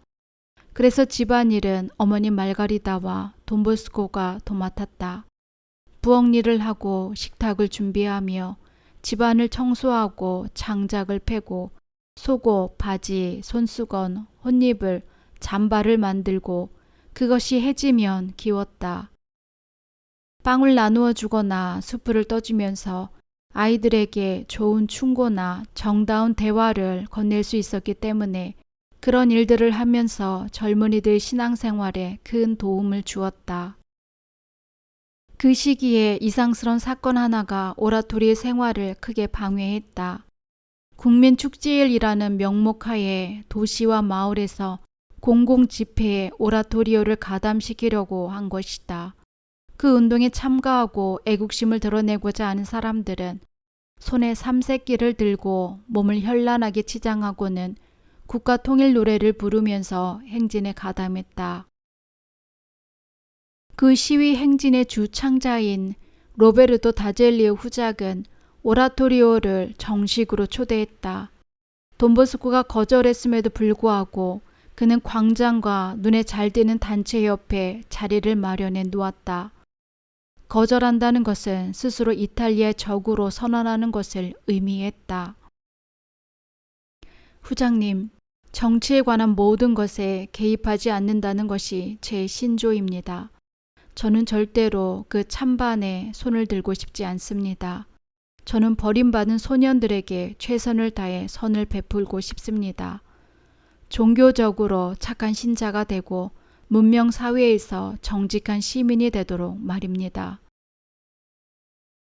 그래서 집안일은 어머니 말가리다와 돈보스코가 도맡았다. 부엌일을 하고 식탁을 준비하며 집안을 청소하고 장작을 패고 속옷, 바지, 손수건, 혼입을, 잠바를 만들고 그것이 해지면 기웠다. 빵을 나누어 주거나 수프를 떠주면서 아이들에게 좋은 충고나 정다운 대화를 건넬 수 있었기 때문에 그런 일들을 하면서 젊은이들 신앙생활에 큰 도움을 주었다. 그 시기에 이상스러운 사건 하나가 오라토리의 생활을 크게 방해했다. 국민축제일이라는 명목하에 도시와 마을에서 공공집회에 오라토리오를 가담시키려고 한 것이다. 그 운동에 참가하고 애국심을 드러내고자 하는 사람들은 손에 삼색기를 들고 몸을 현란하게 치장하고는 국가 통일 노래를 부르면서 행진에 가담했다. 그 시위 행진의 주창자인 로베르토 다젤리의 후작은 오라토리오를 정식으로 초대했다. 돈보스코가 거절했음에도 불구하고 그는 광장과 눈에 잘 띄는 단체 옆에 자리를 마련해 놓았다. 거절한다는 것은 스스로 이탈리아의 적으로 선언하는 것을 의미했다. 후장님, 정치에 관한 모든 것에 개입하지 않는다는 것이 제 신조입니다. 저는 절대로 그 찬반에 손을 들고 싶지 않습니다. 저는 버림받은 소년들에게 최선을 다해 선을 베풀고 싶습니다. 종교적으로 착한 신자가 되고 문명 사회에서 정직한 시민이 되도록 말입니다.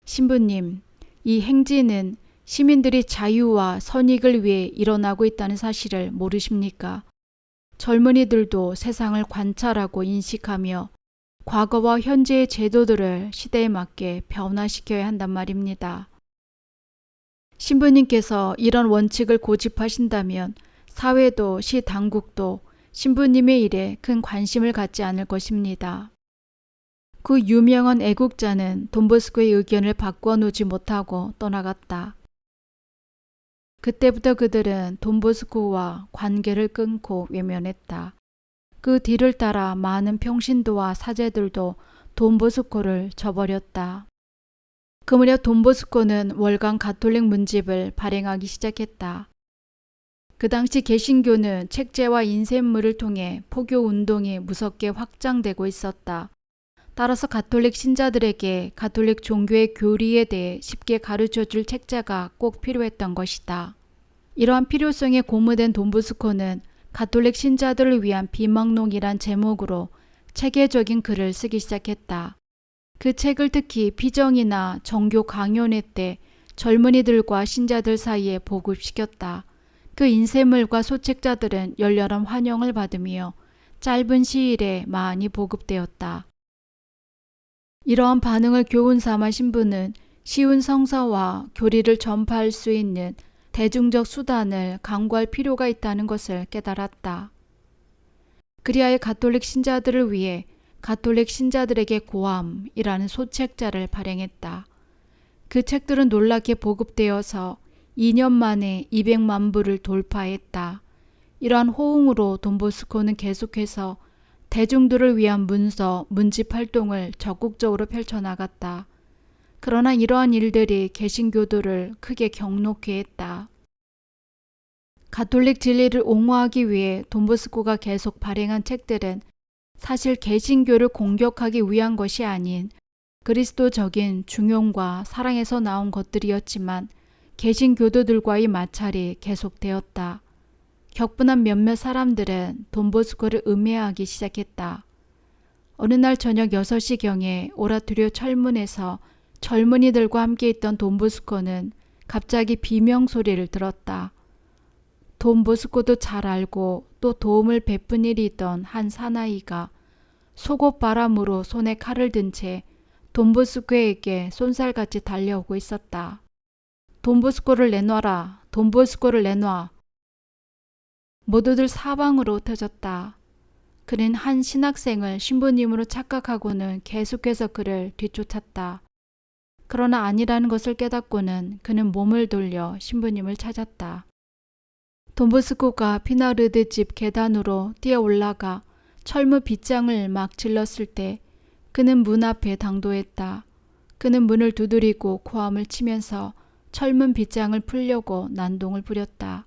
신부님, 이 행진은 시민들이 자유와 선익을 위해 일어나고 있다는 사실을 모르십니까? 젊은이들도 세상을 관찰하고 인식하며 과거와 현재의 제도들을 시대에 맞게 변화시켜야 한단 말입니다. 신부님께서 이런 원칙을 고집하신다면 사회도 시 당국도 신부님의 일에 큰 관심을 갖지 않을 것입니다. 그 유명한 애국자는 돈보스코의 의견을 바꿔놓지 못하고 떠나갔다. 그때부터 그들은 돈보스코와 관계를 끊고 외면했다. 그 뒤를 따라 많은 평신도와 사제들도 돈보스코를 저버렸다. 그 무렵 돈보스코는 월간 가톨릭 문집을 발행하기 시작했다. 그 당시 개신교는 책제와 인쇄물을 통해 포교 운동이 무섭게 확장되고 있었다. 따라서 가톨릭 신자들에게 가톨릭 종교의 교리에 대해 쉽게 가르쳐줄 책자가 꼭 필요했던 것이다. 이러한 필요성에 고무된 돈보스코는 가톨릭 신자들을 위한 비망록이란 제목으로 체계적인 글을 쓰기 시작했다. 그 책을 특히 피정이나 정교 강연회 때 젊은이들과 신자들 사이에 보급시켰다. 그 인쇄물과 소책자들은 열렬한 환영을 받으며 짧은 시일에 많이 보급되었다. 이러한 반응을 교훈 삼아 신부는 쉬운 성서와 교리를 전파할 수 있는 대중적 수단을 강구할 필요가 있다는 것을 깨달았다. 그리하여 가톨릭 신자들을 위해 가톨릭 신자들에게 고함이라는 소책자를 발행했다. 그 책들은 놀랍게 보급되어서 2년 만에 200만 부를 돌파했다. 이러한 호응으로 돈보스코는 계속해서 대중들을 위한 문서, 문집 활동을 적극적으로 펼쳐나갔다. 그러나 이러한 일들이 개신교도를 크게 격노케 했다. 가톨릭 진리를 옹호하기 위해 돈보스코가 계속 발행한 책들은 사실 개신교를 공격하기 위한 것이 아닌 그리스도적인 중용과 사랑에서 나온 것들이었지만 개신교도들과의 마찰이 계속되었다. 격분한 몇몇 사람들은 돈보스코를 음해하기 시작했다. 어느 날 저녁 6시경에 오라토리오 철문에서 젊은이들과 함께 있던 돈보스코는 갑자기 비명소리를 들었다. 돈보스코도 잘 알고 또 도움을 베푼 일이 있던 한 사나이가 속옷 바람으로 손에 칼을 든 채 돈보스코에게 쏜살같이 달려오고 있었다. 돈보스코를 내놔라. 돈보스코를 내놔. 모두들 사방으로 흩어졌다. 그는 한 신학생을 신부님으로 착각하고는 계속해서 그를 뒤쫓았다. 그러나 아니라는 것을 깨닫고는 그는 몸을 돌려 신부님을 찾았다. 돈보스코가 피나르드 집 계단으로 뛰어 올라가 철문 빗장을 막 질렀을 때 그는 문 앞에 당도했다. 그는 문을 두드리고 고함을 치면서 철문 빗장을 풀려고 난동을 부렸다.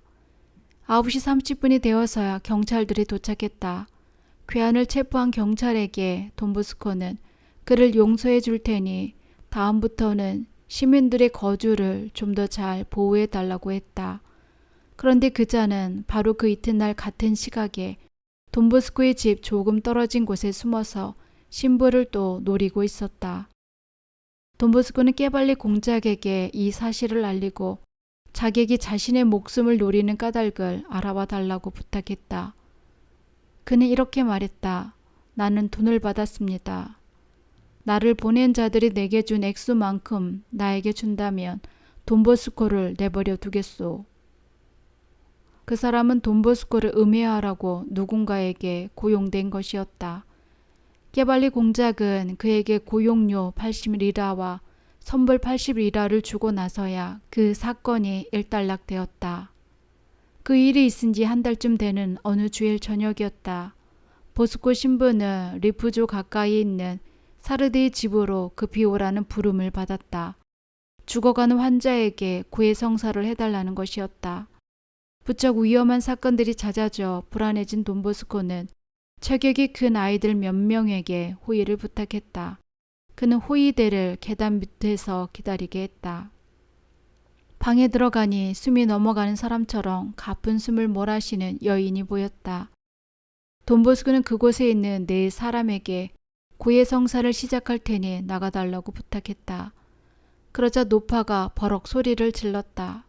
9시 30분이 되어서야 경찰들이 도착했다. 괴한을 체포한 경찰에게 돈보스코는 그를 용서해 줄 테니 다음부터는 시민들의 거주를 좀 더 잘 보호해 달라고 했다. 그런데 그자는 바로 그 이튿날 같은 시각에 돈보스코의 집 조금 떨어진 곳에 숨어서 신부를 또 노리고 있었다. 돈보스코는 깨발리 공작에게 이 사실을 알리고 자객이 자신의 목숨을 노리는 까닭을 알아봐 달라고 부탁했다. 그는 이렇게 말했다. 나는 돈을 받았습니다. 나를 보낸 자들이 내게 준 액수만큼 나에게 준다면 돈보스코를 내버려 두겠소. 그 사람은 돈보스코를 음해하라고 누군가에게 고용된 것이었다. 깨발리 공작은 그에게 고용료 80리라와 선불 80리라를 주고 나서야 그 사건이 일단락되었다. 그 일이 있은 지 한 달쯤 되는 어느 주일 저녁이었다. 보스코 신부는 리프조 가까이 있는 사르드의 집으로 급히 오라는 부름을 받았다. 죽어가는 환자에게 구해성사를 해달라는 것이었다. 부쩍 위험한 사건들이 잦아져 불안해진 돈보스코는 체격이 큰 아이들 몇 명에게 호의를 부탁했다. 그는 호의대를 계단 밑에서 기다리게 했다. 방에 들어가니 숨이 넘어가는 사람처럼 가쁜 숨을 몰아쉬는 여인이 보였다. 돈보스코는 그곳에 있는 네 사람에게 구해성사를 시작할 테니 나가달라고 부탁했다. 그러자 노파가 버럭 소리를 질렀다.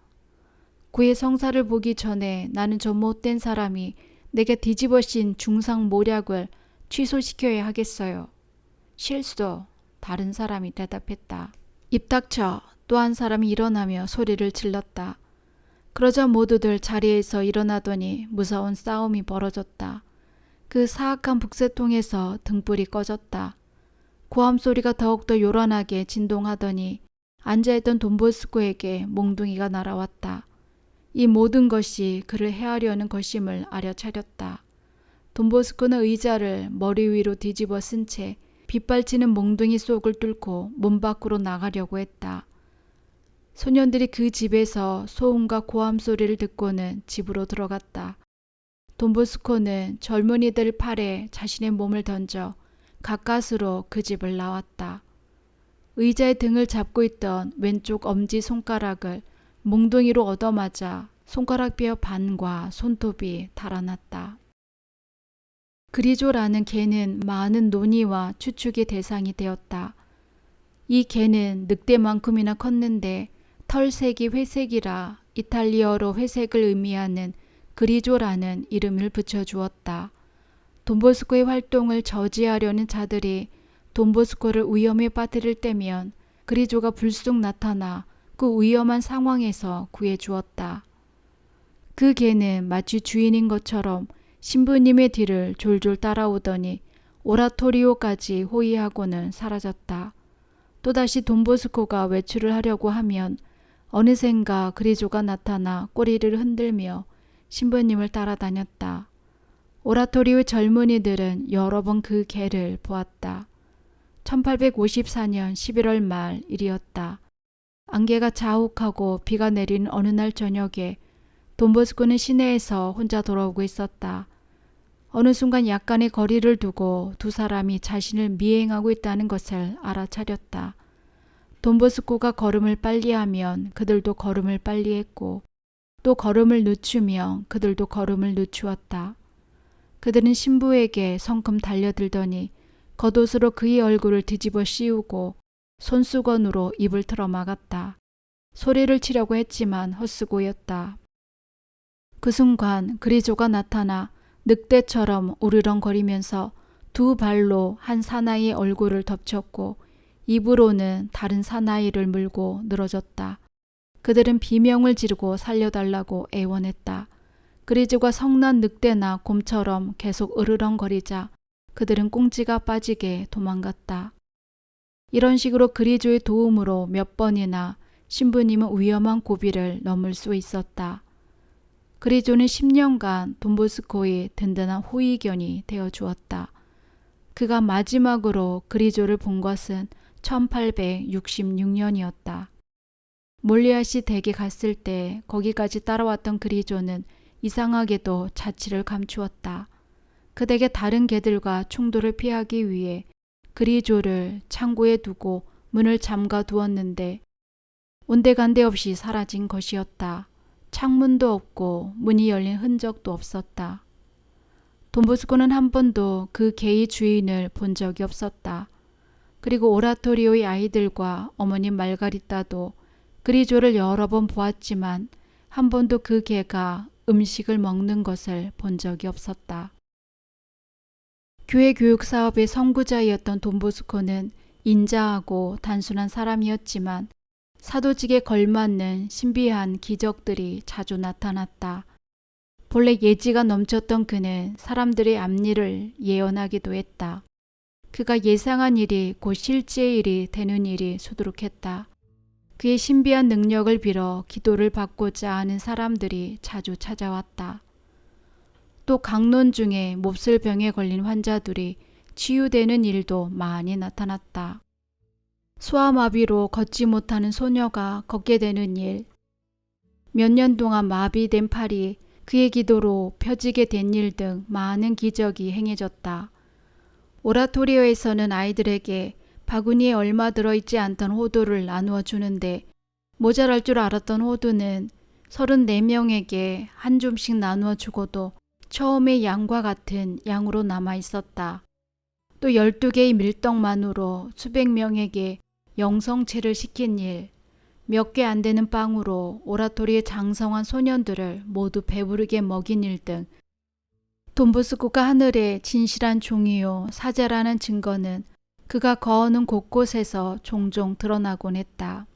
구해성사를 보기 전에 나는 저 못된 사람이 내게 뒤집어씌인 중상모략을 취소시켜야 하겠어요. 실수. 다른 사람이 대답했다. 입 닥쳐. 또 한 사람이 일어나며 소리를 질렀다. 그러자 모두들 자리에서 일어나더니 무서운 싸움이 벌어졌다. 그 사악한 북새통에서 등불이 꺼졌다. 고함 소리가 더욱더 요란하게 진동하더니 앉아있던 돈보스코에게 몽둥이가 날아왔다. 이 모든 것이 그를 해하려는 것임을 알아차렸다. 돈보스코는 의자를 머리 위로 뒤집어 쓴 채 빗발치는 몽둥이 속을 뚫고 문 밖으로 나가려고 했다. 소년들이 그 집에서 소음과 고함 소리를 듣고는 집으로 들어갔다. 돈보스코는 젊은이들 팔에 자신의 몸을 던져 가까스로 그 집을 나왔다. 의자의 등을 잡고 있던 왼쪽 엄지 손가락을 몽둥이로 얻어맞아 손가락 뼈 반과 손톱이 달아났다. 그리조라는 개는 많은 논의와 추측의 대상이 되었다. 이 개는 늑대만큼이나 컸는데 털색이 회색이라 이탈리어로 회색을 의미하는 그리조라는 이름을 붙여주었다. 돈보스코의 활동을 저지하려는 자들이 돈보스코를 위험에 빠뜨릴 때면 그리조가 불쑥 나타나 그 위험한 상황에서 구해주었다. 그 개는 마치 주인인 것처럼 신부님의 뒤를 졸졸 따라오더니 오라토리오까지 호위하고는 사라졌다. 또다시 돈보스코가 외출을 하려고 하면 어느샌가 그리조가 나타나 꼬리를 흔들며 신부님을 따라다녔다. 오라토리오 젊은이들은 여러 번 그 개를 보았다. 1854년 11월 말 일이었다. 안개가 자욱하고 비가 내리는 어느 날 저녁에 돈보스코는 시내에서 혼자 돌아오고 있었다. 어느 순간 약간의 거리를 두고 두 사람이 자신을 미행하고 있다는 것을 알아차렸다. 돈보스코가 걸음을 빨리하면 그들도 걸음을 빨리했고 또 걸음을 늦추면 그들도 걸음을 늦추었다. 그들은 신부에게 성큼 달려들더니 겉옷으로 그의 얼굴을 뒤집어 씌우고 손수건으로 입을 틀어 막았다. 소리를 치려고 했지만 헛수고였다. 그 순간 그리조가 나타나 늑대처럼 우르렁거리면서 두 발로 한 사나이의 얼굴을 덮쳤고 입으로는 다른 사나이를 물고 늘어졌다. 그들은 비명을 지르고 살려달라고 애원했다. 그리조가 성난 늑대나 곰처럼 계속 으르렁거리자 그들은 꽁지가 빠지게 도망갔다. 이런 식으로 그리조의 도움으로 몇 번이나 신부님은 위험한 고비를 넘을 수 있었다. 그리조는 10년간 돈보스코의 든든한 호위견이 되어 주었다. 그가 마지막으로 그리조를 본 것은 1866년이었다. 몰리아시 댁에 갔을 때 거기까지 따라왔던 그리조는 이상하게도 자취를 감추었다. 그 댁의 다른 개들과 충돌을 피하기 위해 그리조를 창고에 두고 문을 잠가 두었는데 온데간데 없이 사라진 것이었다. 창문도 없고 문이 열린 흔적도 없었다. 돈보스코는 한 번도 그 개의 주인을 본 적이 없었다. 그리고 오라토리오의 아이들과 어머니 말가리따도 그리조를 여러 번 보았지만 한 번도 그 개가 음식을 먹는 것을 본 적이 없었다. 교회 교육 사업의 선구자이었던 돈보스코는 인자하고 단순한 사람이었지만 사도직에 걸맞는 신비한 기적들이 자주 나타났다. 본래 예지가 넘쳤던 그는 사람들의 앞일을 예언하기도 했다. 그가 예상한 일이 곧 실제의 일이 되는 일이 수두룩했다. 그의 신비한 능력을 빌어 기도를 받고자 하는 사람들이 자주 찾아왔다. 또 강론 중에 몹쓸 병에 걸린 환자들이 치유되는 일도 많이 나타났다. 소아마비로 걷지 못하는 소녀가 걷게 되는 일, 몇 년 동안 마비된 팔이 그의 기도로 펴지게 된 일 등 많은 기적이 행해졌다. 오라토리오에서는 아이들에게 바구니에 얼마 들어있지 않던 호두를 나누어 주는데 모자랄 줄 알았던 호두는 34명에게 한 줌씩 나누어 주고도 처음의 양과 같은 양으로 남아 있었다. 또 12개의 밀떡만으로 수백 명에게 영성체를 시킨 일, 몇 개 안 되는 빵으로 오라토리의 장성한 소년들을 모두 배부르게 먹인 일 등 돈보스코가 하늘의 진실한 종이요 사자라는 증거는 그가 거하는 곳곳에서 종종 드러나곤 했다.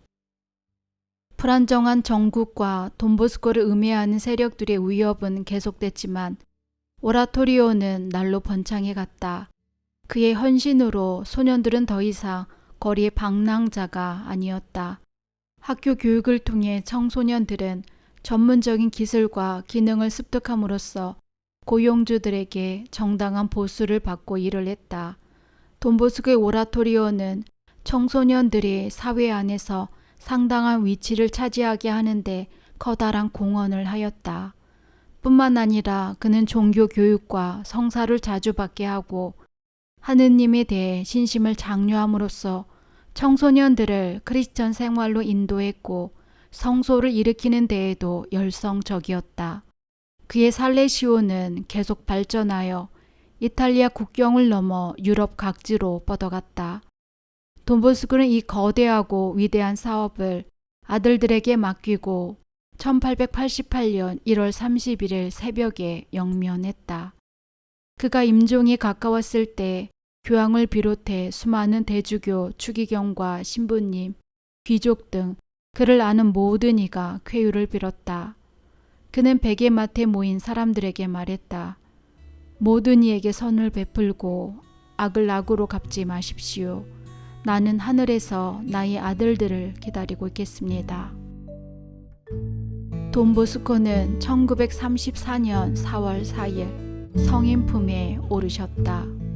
불안정한 정국과 돈보스코를 음해하는 세력들의 위협은 계속됐지만 오라토리오는 날로 번창해 갔다. 그의 헌신으로 소년들은 더 이상 거리의 방랑자가 아니었다. 학교 교육을 통해 청소년들은 전문적인 기술과 기능을 습득함으로써 고용주들에게 정당한 보수를 받고 일을 했다. 돈보스코의 오라토리오는 청소년들이 사회 안에서 상당한 위치를 차지하게 하는데 커다란 공헌을 하였다. 뿐만 아니라 그는 종교 교육과 성사를 자주 받게 하고 하느님에 대해 신심을 장려함으로써 청소년들을 크리스천 생활로 인도했고 성소를 일으키는 데에도 열성적이었다. 그의 살레시오는 계속 발전하여 이탈리아 국경을 넘어 유럽 각지로 뻗어갔다. 돈보스코는 이 거대하고 위대한 사업을 아들들에게 맡기고 1888년 1월 31일 새벽에 영면했다. 그가 임종이 가까웠을 때 교황을 비롯해 수많은 대주교, 추기경과 신부님, 귀족 등 그를 아는 모든 이가 쾌유를 빌었다. 그는 베개맡에 모인 사람들에게 말했다. 모든 이에게 선을 베풀고 악을 악으로 갚지 마십시오. 나는 하늘에서 나의 아들들을 기다리고 있겠습니다. 돈보스코는 1934년 4월 4일 성인 품에 오르셨다.